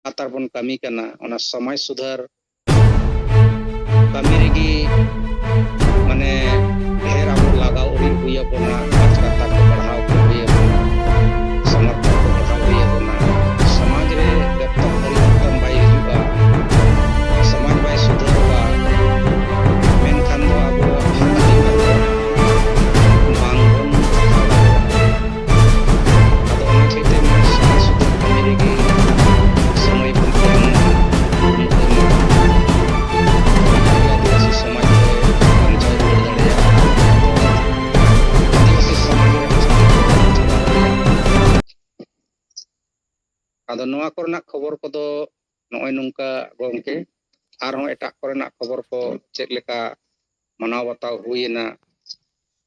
आतार बन कमी कना ओना समाज सुधार कमी रेगी माने ढेर अब लगाव हुई बोना बाचकाता को बढ़ाव को हुई बोना समर्थन को बढ़ाव हुई बोना समाज रे जब तक परिवर्तन बाई हिजुगा समाज बाई सुधारगा मेनखान दो आबो हक अधिकार बांगबन आदो ओना चेते समाज सुधार कमी रेगी समय बन आदो नोआ कोरना खबर को दो नोय नुंका गोंके आरहों एटा कोरना खबर को चेक लेका मनाव बताव हुईना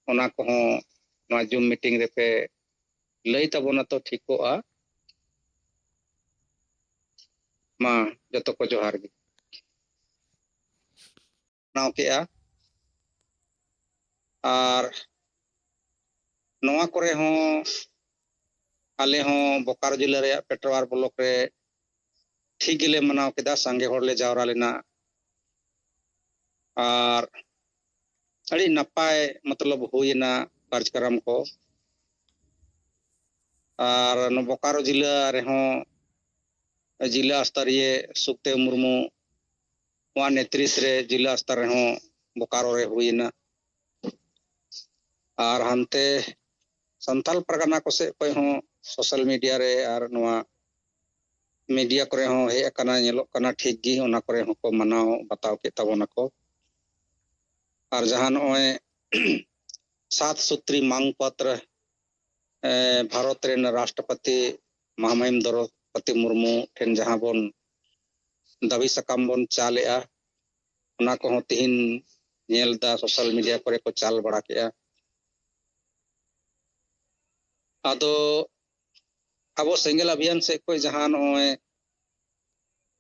ओना को हों नोआ जूम मीटिंग रे पे लई तबोना तो ठीकोआ मा जतो को जोहार गी नाव केआ आर नोआ कोरे हों आले हों बोकारो जिला रे पेट्रोवार ब्लॉक रे ठीक गिले मनाव केदा संगे होड़ ले जावरा लेना और अड़ी नपाय मतलब हुईना कार्यक्रम को और नो बोकारो जिला रे हों जिला स्तरीय सुखदेव मुर्मू वा नेतृत्व रे जिला स्तर रे हों बोकारो रे हुईना और हमते संथाल परगना को से कोई हों सोशल मीडिया रे और नोआ मीडिया करे हों हे कना नेलो कना ठीक गी ओना करे हों को मनाव बताव के तबोना को और जहां नोए 7 सूत्री मांग पत्र भारत रे राष्ट्रपति महामहिम द्रौपदी मुर्मू ठेन जहां बोन दाबी सकाम बोन चालेआ ओना को हों तिहिन नेलदा सोशल मीडिया करे को चाल बड़ा केआ आदो अब सेंगल अभियान से कोई जहां नोए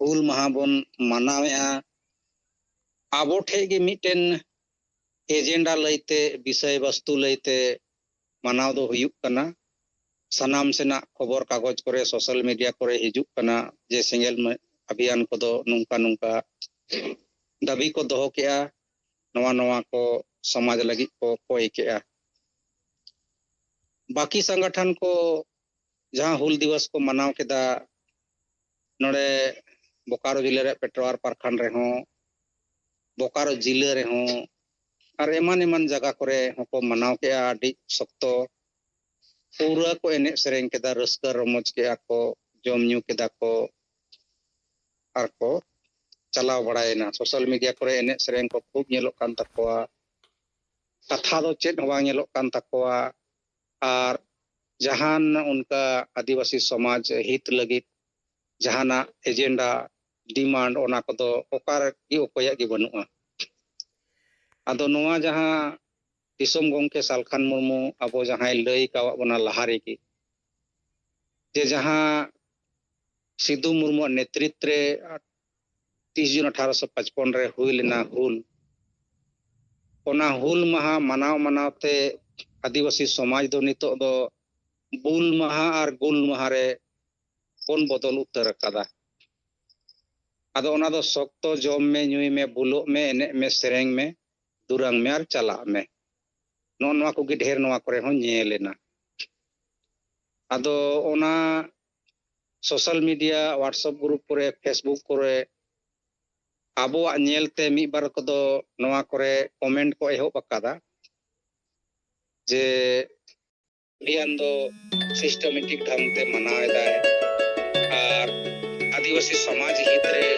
हुल महा बोन मनावेआ आबो ठेगे मिटेन एजेंडा लईते विषय वस्तु लईते मनाव दो हुयुक कना सनाम सेना खबर कागज करे सोशल मीडिया करे हिजुक कना जे सेंगल अभियान को दो नुंका नुंका दाबी को दोहो केआ नवा नवा को समाज लगी को कोई केआ बाकी संगठन को जहां हुल दिवस को मनाव केदा नोड़े बोकारो जिले रे पेट्रोवार प्रखंड रे हों बोकारो जिले रे हों और एमान एमान जगह करे होको मनाव के आडी सख्तो पूरा को एने सेरेंग केदा रस्का रमोज के आको जोमन्यू केदा को आर को चलाव बड़ायना सोशल मीडिया करे एने सेरेंग को खूब नेलो कान तकोआ कथा दो चेत होवा नेलो कान तकोआ और जहान उनका आदिवासी समाज हित लगी जहाना एजेंडा डिमांड ओना को दो ओकार की ओकोया की बनुआ आदो नोआ जहां दिसोम गोंके सालखान मुर्मू अबो जहां लई कावा बना लहारे की जे जहां सिद्धू मुर्मू नेतृत्व रे 30 जून 1855 रे हुई लेना हुल ओना हुल महा मनाव मनावते आदिवासी समाज दो नितो दो बुल महा और गुल महा रे कोन बदल उतर कदा आदो ओना दो सख्तो जम में नुई में बुलो में एने में सेरेंग में दुरंग में और चला में नो नवा को गी ढेर नवा करे हों नेलेना आदो ओना सोशल मीडिया व्हाट्सएप ग्रुप करे फेसबुक करे आबो नेलते मी बार को दो नवा करे कमेंट को एहो बकादा जे अभियान दो सिस्टमेटिक ढंग ते मनाए दाए और आदिवासी समाज हित रे